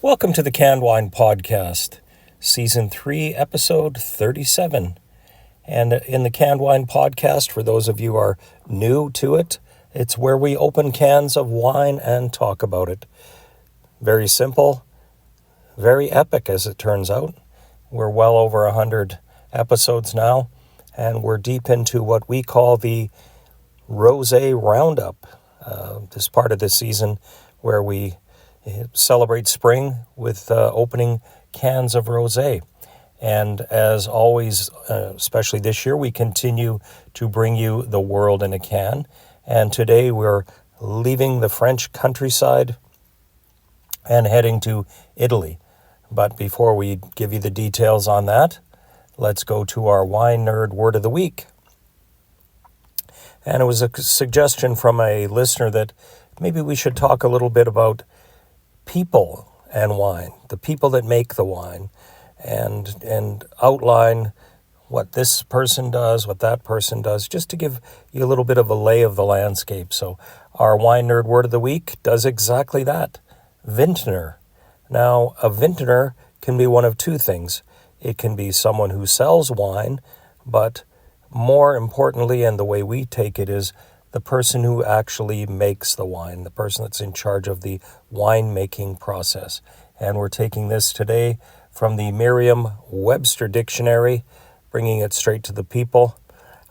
Welcome to the Canned Wine Podcast, Season 3, Episode 37. And in the Canned Wine Podcast, for those of you who are new to it, it's where we open cans of wine and talk about it. Very simple, very epic as it turns out. We're well over 100 episodes now, and we're deep into what we call the Rosé Roundup, this part of the season where we celebrate spring with opening cans of rosé. And as always, especially this year, we continue to bring you the world in a can. And today we're leaving the French countryside and heading to Italy. But before we give you the details on that, let's go to our Wine Nerd Word of the Week. And it was a suggestion from a listener that maybe we should talk a little bit about people and wine, the people that make the wine, and outline what this person does, what that person does, just to give you a little bit of a lay of the landscape. So our Wine Nerd Word of the Week does exactly that, vintner. Now, a vintner can be one of two things. It can be someone who sells wine, but more importantly, and the way we take it, is the person who actually makes the wine, the person that's in charge of the wine-making process. And we're taking this today from the Merriam-Webster Dictionary, bringing it straight to the people.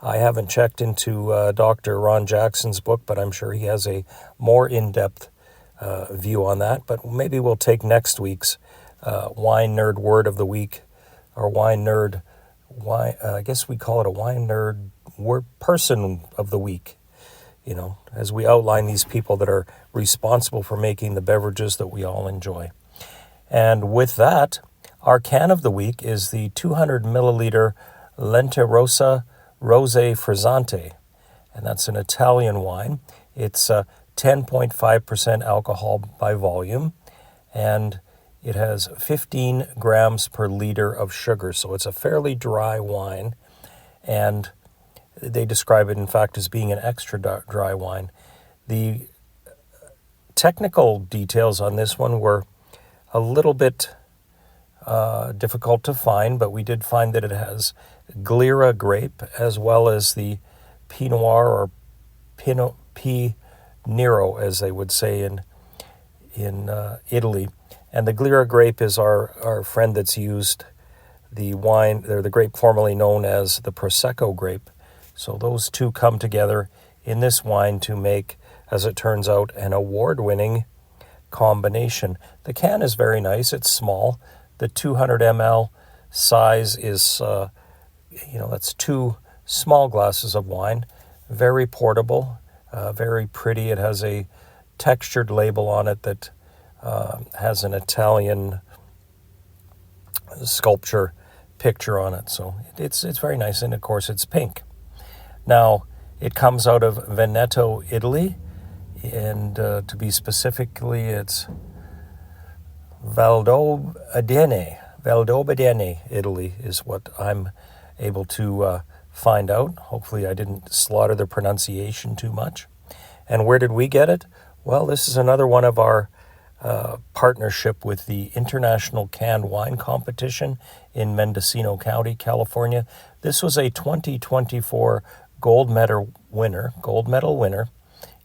I haven't checked into Dr. Ron Jackson's book, but I'm sure he has a more in-depth view on that. But maybe we'll take next week's Wine Nerd Word of the Week, or Wine Nerd, I guess we call it a Wine Nerd Person of the Week. You know, as we outline these people that are responsible for making the beverages that we all enjoy. And with that, our can of the week is the 200 milliliter Lenterosa Rosé Frizante. And that's an Italian wine. It's 10.5% alcohol by volume, and it has 15 grams per liter of sugar. So it's a fairly dry wine, and they describe it, in fact, as being an extra dry wine. The technical details on this one were a little bit difficult to find, but we did find that it has Glera grape as well as the Pinot Noir, or Pinot Nero, as they would say in Italy. And the Glera grape is our friend that's used the wine, or the grape formerly known as the Prosecco grape. So those two come together in this wine to make, as it turns out, an award-winning combination. The can is very nice. It's small. The 200 ml size is, that's 2 small glasses of wine. Very portable, very pretty. It has a textured label on it that has an Italian sculpture picture on it. So it's very nice, and of course it's pink. Now, it comes out of Veneto, Italy, and to be specifically, it's Valdobbiadene, Italy, is what I'm able to find out. Hopefully I didn't slaughter the pronunciation too much. And where did we get it? Well, this is another one of our partnership with the International Canned Wine Competition in Mendocino County, California. This was a 2024 gold medal winner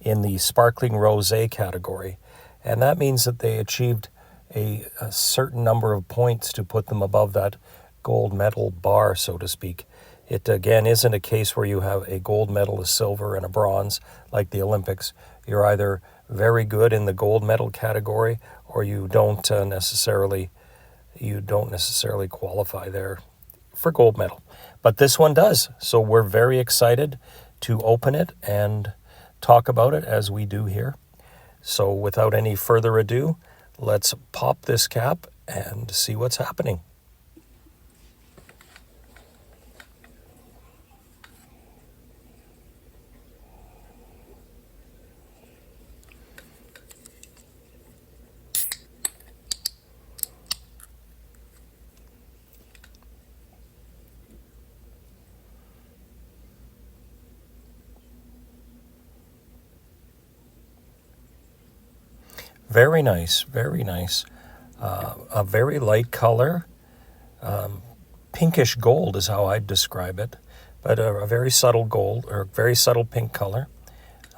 in the sparkling rosé category. And that means that they achieved a certain number of points to put them above that gold medal bar, so to speak. It, again, isn't a case where you have a gold medal, a silver, and a bronze like the Olympics. You're either very good in the gold medal category, or you don't necessarily qualify there for gold medal. But this one does. So we're very excited to open it and talk about it as we do here. So without any further ado, let's pop this cap and see what's happening. Very nice, very nice. A very light color, pinkish gold is how I'd describe it, but a very subtle gold or very subtle pink color.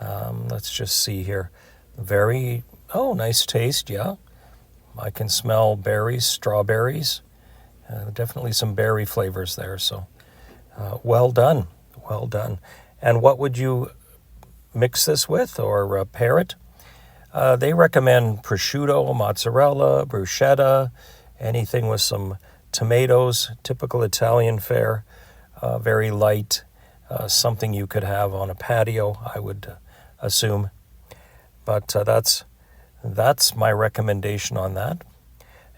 Let's just see here. Nice taste, yeah. I can smell berries, strawberries, definitely some berry flavors there. So well done. And what would you mix this with or pair it? They recommend prosciutto, mozzarella, bruschetta, anything with some tomatoes, typical Italian fare, very light, something you could have on a patio, I would assume. But that's my recommendation on that.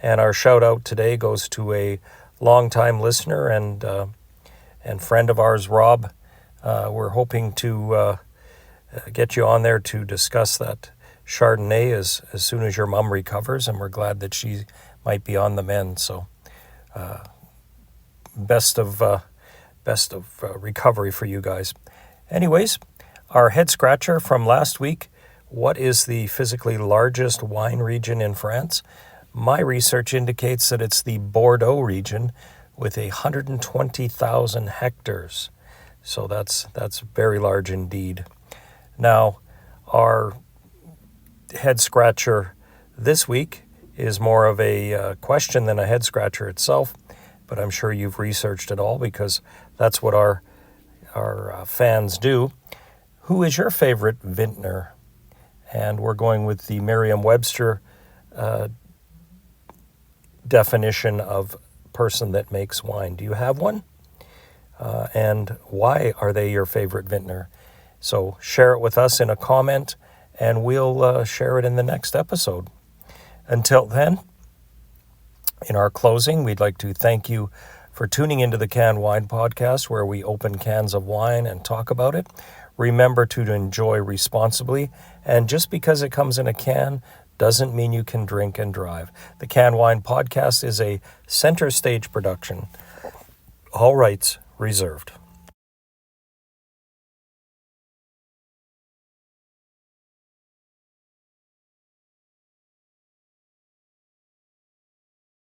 And our shout out today goes to a longtime listener and friend of ours, Rob. We're hoping to get you on there to discuss that Chardonnay as soon as your mom recovers, and we're glad that she might be on the mend. So best of recovery for you guys. Anyways, our head scratcher from last week: what is the physically largest wine region in France? My research indicates that it's the Bordeaux region with 120,000 hectares. So that's very large indeed. Now, our head scratcher this week is more of a question than a head scratcher itself, but I'm sure you've researched it all because that's what our fans do. Who is your favorite vintner? And we're going with the Merriam-Webster definition of person that makes wine. Do you have one? And why are they your favorite vintner? So share it with us in a comment, and we'll share it in the next episode. Until then, in our closing, we'd like to thank you for tuning into the Canned Wine Podcast, where we open cans of wine and talk about it. Remember to enjoy responsibly, and just because it comes in a can doesn't mean you can drink and drive. The Canned Wine Podcast is a Center Stage production. All rights reserved.